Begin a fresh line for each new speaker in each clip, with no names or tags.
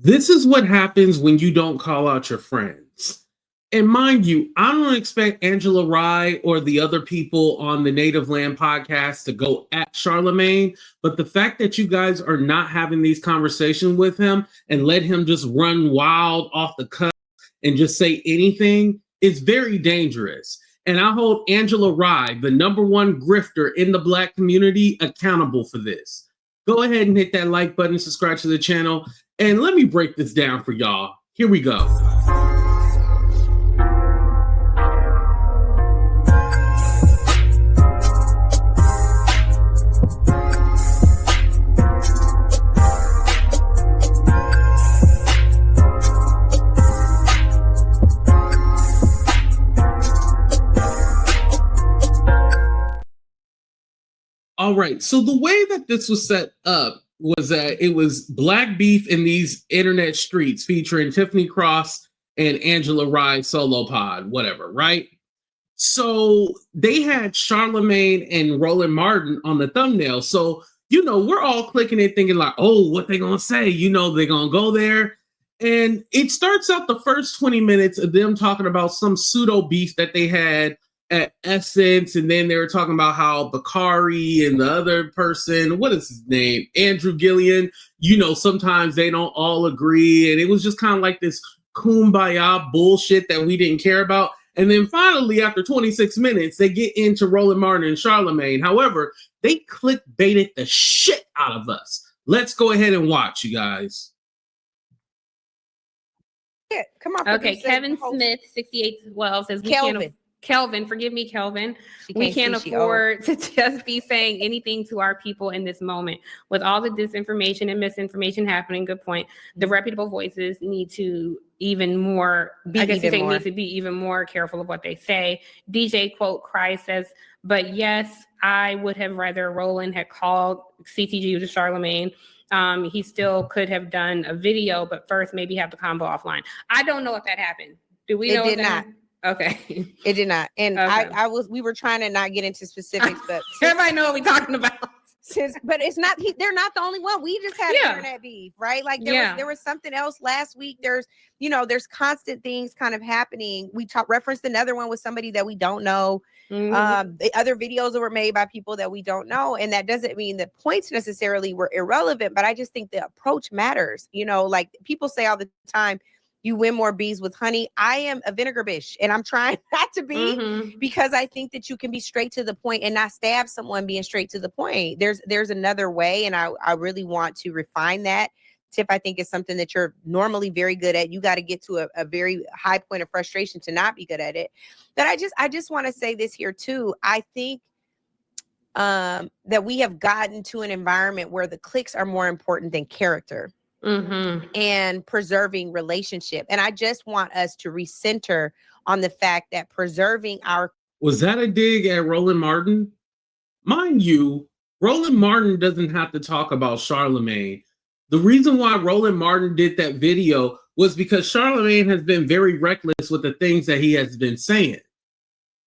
This is what happens when you don't call out your friends. And mind you, I don't expect Angela Rye or the other people on the Native Land podcast to go at Charlamagne, but the fact that you guys are not having these conversations with him and let him just run wild off the cuff and just say anything is very dangerous. And I hold Angela Rye, the number one grifter in the Black community, accountable for this. Go ahead and hit that like button, subscribe to the channel, and let me break this down for y'all. Here we go. All right, so the way that this was set up was that it was Black beef in these internet streets featuring Tiffany Cross and Angela Rye solo pod, whatever, right? So they had Charlamagne and Roland Martin on the thumbnail. So, you know, we're all clicking it thinking like, oh, what they gonna say? You know, they're gonna go there. And it starts out the first 20 minutes of them talking about some pseudo beef that they had at Essence, and then they were talking about how Bakari and the other person, what is his name, Andrew Gillian, you know, sometimes they don't all agree, and it was just kind of like this kumbaya bullshit that we didn't care about. And then finally, after 26 minutes, they get into Roland Martin and Charlamagne. However, they clickbaited the shit out of us. Let's go ahead and watch, you guys.
Yeah, come on.
Okay, Kevin Smith, 6812 says, Kelvin, forgive me, Kelvin. We can't afford to just be saying anything to our people in this moment. With all the disinformation and misinformation happening, good point. The reputable voices need to even more, need to be even more careful of what they say. DJ quote Cry says, but yes, I would have rather Roland had called CTG to Charlamagne. He still could have done a video, but first maybe have the combo offline. I don't know if that happened. Do we know?
It did not.
Okay.
It did not. And okay. we were trying to not get into specifics, but
everybody know what we're talking about.
But it's not, they're not the only one. We just had internet beef, right? Like there was something else last week. There's constant things kind of happening. We referenced another one with somebody that we don't know. The other videos that were made by people that we don't know. And that doesn't mean the points necessarily were irrelevant, but I just think the approach matters. You know, like people say all the time, you win more bees with honey. I am a vinegar bitch, and I'm trying not to be because I think that you can be straight to the point and not stab someone being straight to the point. There's another way, and I really want to refine that. Tiff, I think is something that you're normally very good at. You got to get to a very high point of frustration to not be good at it. But I just want to say this here too. I think that we have gotten to an environment where the clicks are more important than character. And preserving relationship. And I just want us to recenter on the fact that preserving our...
Was that a dig at Roland Martin? Mind you, Roland Martin doesn't have to talk about Charlamagne. The reason why Roland Martin did that video was because Charlamagne has been very reckless with the things that he has been saying.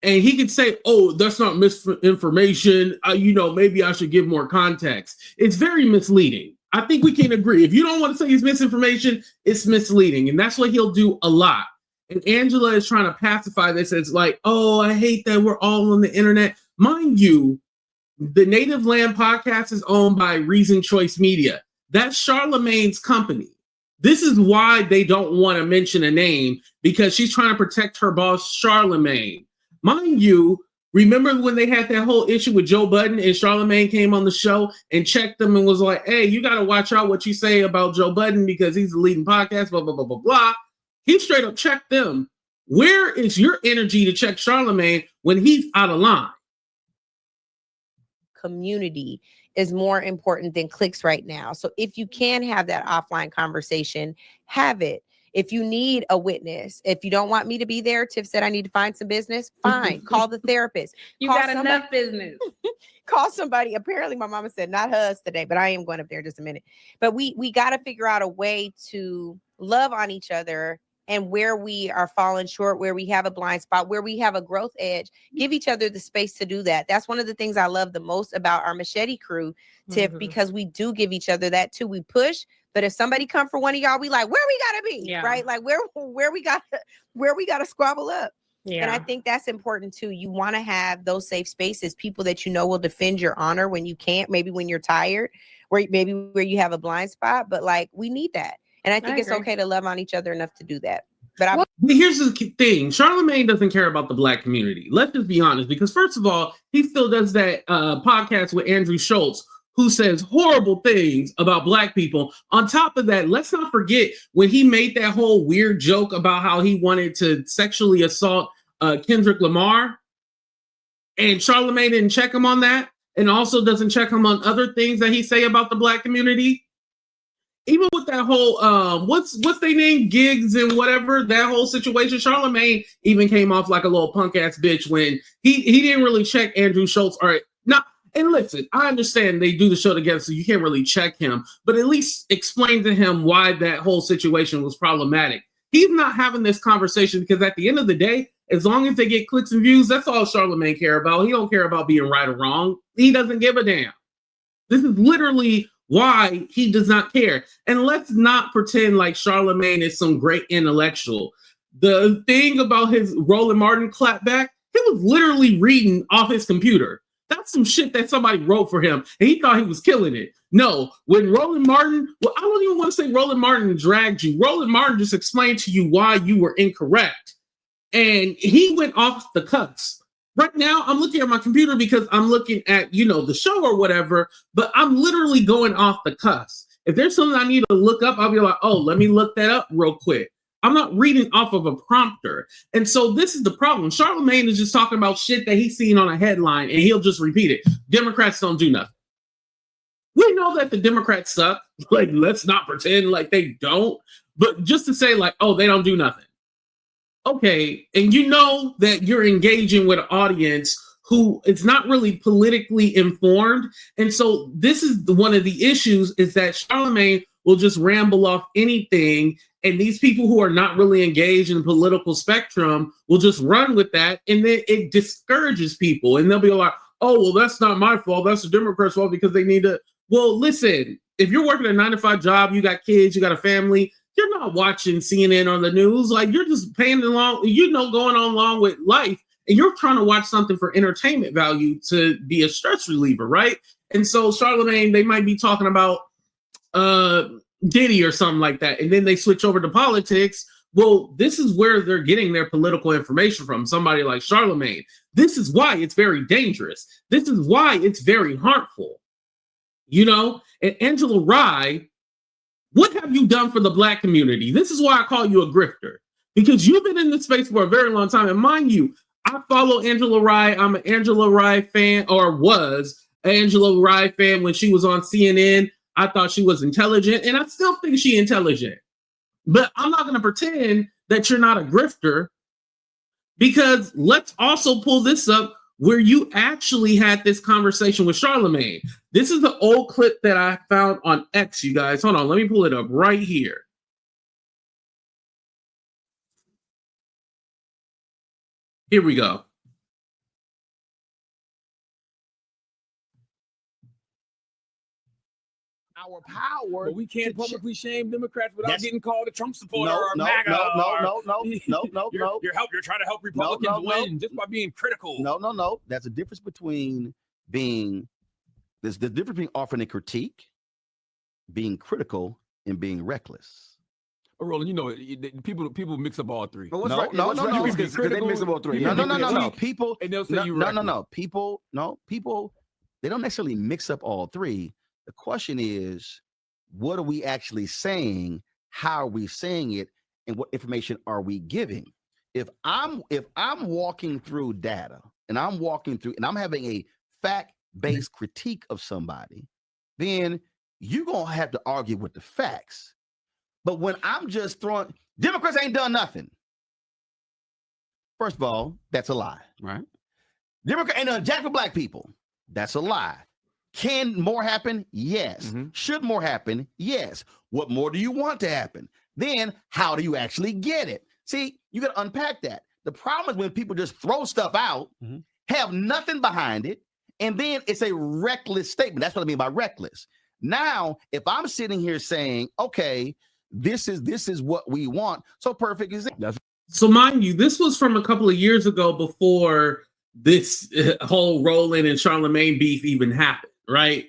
And he could say, oh, that's not misinformation. You know, maybe I should give more context. It's very misleading. I think we can agree. If you don't want to say it's misinformation, it's misleading. And that's what he'll do a lot. And Angela is trying to pacify this. It's like, oh, I hate that we're all on the internet. Mind you, the Native Land podcast is owned by Reason Choice Media. That's Charlamagne's company. This is why they don't want to mention a name, because she's trying to protect her boss, Charlamagne. Mind you, remember when they had that whole issue with Joe Budden and Charlamagne came on the show and checked them and was like, hey, you got to watch out what you say about Joe Budden because he's the leading podcast, blah, blah, blah, blah, blah. He straight up checked them. Where is your energy to check Charlamagne when he's out of line?
Community is more important than clicks right now. So if you can have that offline conversation, have it. If you need a witness, if you don't want me to be there, Tiff said I need to find some business, fine. Call the therapist.
You got enough business.
Call somebody. Apparently my mama said not us today, but I am going up there in just a minute. But we got to figure out a way to love on each other, and where we are falling short, where we have a blind spot, where we have a growth edge, give each other the space to do that. That's one of the things I love the most about our Machete crew, Tiff, because we do give each other that too. We push, But if somebody come for one of y'all, we like, where we gotta be, right? Like where we gotta squabble up. Yeah. And I think that's important too. You want to have those safe spaces, people that you know will defend your honor when you can't, maybe when you're tired, where you have a blind spot. But like, we need that. And I think it's okay to love on each other enough to do that. But
here's the thing. Charlamagne doesn't care about the Black community. Let's just be honest, because first of all, he still does that podcast with Andrew Schultz, who says horrible things about Black people. On top of that, let's not forget when he made that whole weird joke about how he wanted to sexually assault Kendrick Lamar, and Charlamagne didn't check him on that, and also doesn't check him on other things that he say about the Black community. Even with that whole what's their name, Gigs and whatever, that whole situation, Charlamagne even came off like a little punk ass bitch when he didn't really check Andrew Schultz. All right, now, and listen, I understand they do the show together, so you can't really check him, but at least explain to him why that whole situation was problematic. He's not having this conversation because at the end of the day, as long as they get clicks and views, that's all Charlamagne care about. He don't care about being right or wrong. He doesn't give a damn. This is literally why he does not care. And let's not pretend like Charlamagne is some great intellectual. The thing about his Roland Martin clapback, he was literally reading off his computer. That's some shit that somebody wrote for him, and he thought he was killing it. No, when Roland Martin, well, I don't even want to say Roland Martin dragged you. Roland Martin just explained to you why you were incorrect. And he went off the cuffs. Right now, I'm looking at my computer because I'm looking at, the show or whatever, but I'm literally going off the cuffs. If there's something I need to look up, I'll be like, oh, let me look that up real quick. I'm not reading off of a prompter. And so this is the problem. Charlamagne is just talking about shit that he's seen on a headline, and he'll just repeat it. Democrats don't do nothing. We know that the Democrats suck. Like, let's not pretend like they don't. But just to say like, oh, they don't do nothing. Okay, and you know that you're engaging with an audience who is not really politically informed. And so this is one of the issues, is that Charlamagne will just ramble off anything, and these people who are not really engaged in the political spectrum will just run with that, and then it discourages people. And they'll be like, oh, well, that's not my fault. That's the Democrats' fault because they need to. Well, listen, if you're working a 9-to-5 job, you got kids, you got a family, you're not watching CNN on the news. Like, you're just paying along, going on along with life, and you're trying to watch something for entertainment value to be a stress reliever, right? And so Charlamagne, they might be talking about Diddy or something like that, and then they switch over to politics. Well, this is where they're getting their political information from, somebody like Charlamagne. This is why it's very dangerous. This is why it's very harmful. And Angela Rye, what have you done for the Black community? This is why I call you a grifter, because you've been in this space for a very long time. And mind you, I follow Angela Rye. I'm an Angela Rye fan, or was an Angela Rye fan when she was on CNN. I thought she was intelligent, and I still think she's intelligent. But I'm not going to pretend that you're not a grifter, because let's also pull this up where you actually had this conversation with Charlamagne. This is the old clip that I found on X, you guys. Hold on, let me pull it up right here. Here we go.
Our power,
but we can't publicly shame Democrats without getting called a Trump supporter or MAGA.
No.
You're trying to help Republicans win just by being critical.
No. That's a difference between there's the difference between offering a critique, being critical, and being reckless.
Roland, people mix up all three.
But no.
Because they mix up all three.
No. People,
and they'll say
People, they don't necessarily mix up all three. The question is, what are we actually saying? How are we saying it? And what information are we giving? If I'm walking through data and I'm having a fact-based critique of somebody, then you're going to have to argue with the facts. But when I'm just throwing, Democrats ain't done nothing. First of all, that's a lie, right? Democrats ain't done jack for Black people. That's a lie. Can more happen? Yes. Mm-hmm. Should more happen? Yes. What more do you want to happen? Then how do you actually get it? See, you got to unpack that. The problem is when people just throw stuff out, have nothing behind it, and then it's a reckless statement. That's what I mean by reckless. Now, if I'm sitting here saying, okay, this is what we want, so perfect is it.
So mind you, this was from a couple of years ago before this whole Roland and Charlamagne beef even happened, right?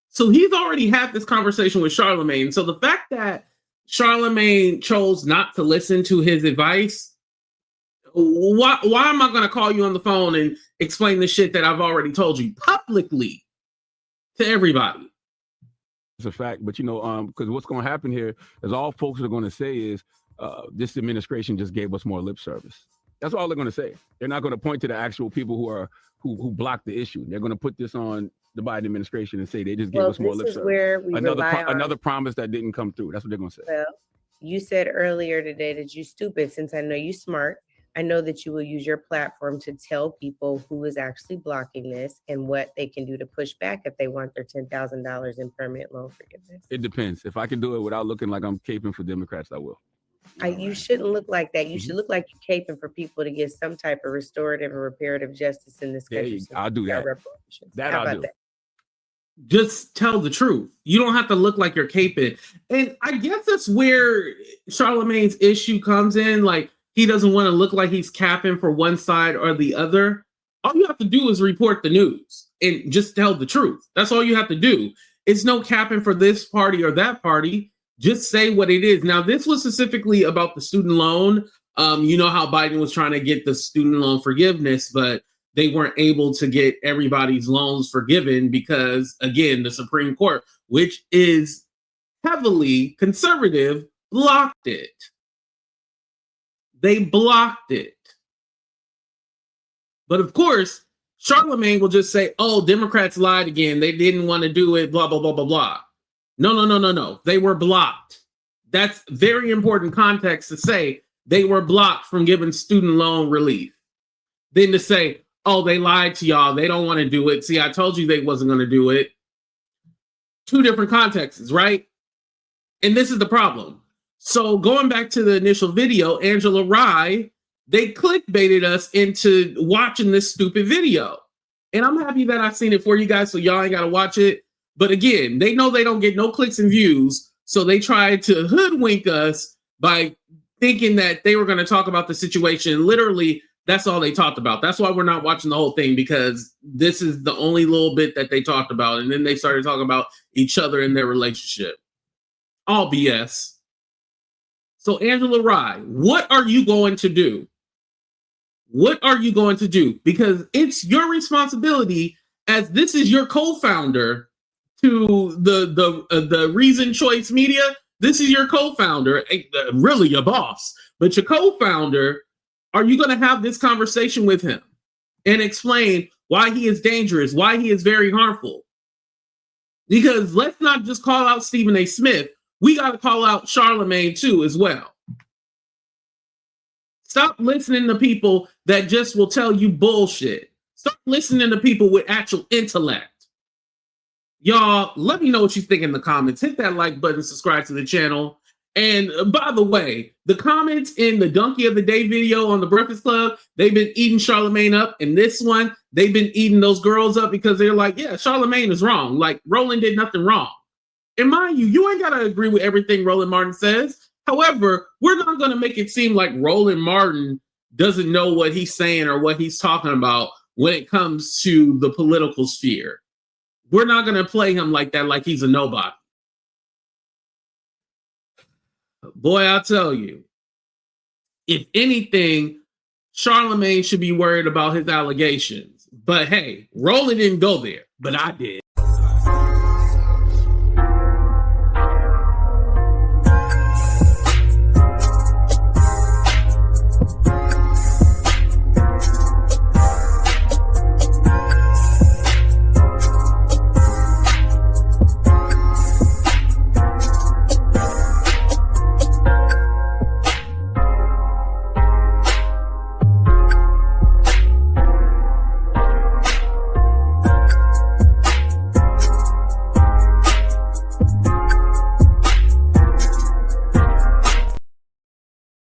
So he's already had this conversation with Charlamagne. So the fact that Charlamagne chose not to listen to his advice, why am I going to call you on the phone and explain the shit that I've already told you publicly to everybody?
It's a fact, but because what's going to happen here is all folks are going to say is this administration just gave us more lip service. That's all they're going to say. They're not going to point to the actual people who blocked the issue. They're going to put this on the Biden administration and say they just gave us more lip service.
Where we
another promise that didn't come through. That's what they're going to say.
Well, you said earlier today that you're stupid. Since I know you're smart, I know that you will use your platform to tell people who is actually blocking this and what they can do to push back if they want their $10,000 in permanent loan forgiveness.
It depends. If I can do it without looking like I'm caping for Democrats, I will.
You shouldn't look like that. You should look like you're caping for people to get some type of restorative or reparative justice in this country.
Yeah, I'll do that. That I'll do.
Just tell the truth. You don't have to look like you're caping. And I guess that's where Charlamagne's issue comes in. Like, he doesn't want to look like he's capping for one side or the other. All you have to do is report the news and just tell the truth. That's all you have to do. It's no capping for this party or that party. Just say what it is. Now, this was specifically about the student loan. You know how Biden was trying to get the student loan forgiveness, but they weren't able to get everybody's loans forgiven because, again, the Supreme Court, which is heavily conservative, blocked it. They blocked it. But of course, Charlamagne will just say, oh, Democrats lied again. They didn't want to do it, blah, blah, blah, blah, blah. No. They were blocked. That's very important context to say they were blocked from giving student loan relief. Then to say, oh, they lied to y'all. They don't want to do it. See, I told you they wasn't going to do it. Two different contexts, right? And this is the problem. So going back to the initial video, Angela Rye, they clickbaited us into watching this stupid video. And I'm happy that I've seen it for you guys, so y'all ain't got to watch it. But again, they know they don't get no clicks and views, so they tried to hoodwink us by thinking that they were going to talk about the situation. Literally, that's all they talked about. That's why we're not watching the whole thing, because this is the only little bit that they talked about. And then they started talking about each other and their relationship. All BS. So Angela Rye, what are you going to do? What are you going to do? Because it's your responsibility, as this is your co-founder to the Reason Choice Media. This is your co-founder, really your boss, but your co-founder. Are you going to have this conversation with him and explain why he is dangerous, why he is very harmful? Because let's not just call out Stephen A. Smith. We got to call out Charlamagne too as well. Stop listening to people that just will tell you bullshit. Stop listening to people with actual intellect. Y'all, let me know what you think in the comments. Hit that like button, subscribe to the channel. And by the way, the comments in the Donkey of the Day video on the Breakfast Club, they've been eating Charlamagne up. And this one, they've been eating those girls up because they're like, yeah, Charlamagne is wrong. Like, Roland did nothing wrong. And mind you, you ain't got to agree with everything Roland Martin says. However, we're not going to make it seem like Roland Martin doesn't know what he's saying or what he's talking about when it comes to the political sphere. We're not going to play him like that, like he's a nobody. Boy, I'll tell you, if anything, Charlamagne should be worried about his allegations. But hey, Roland didn't go there, but I did.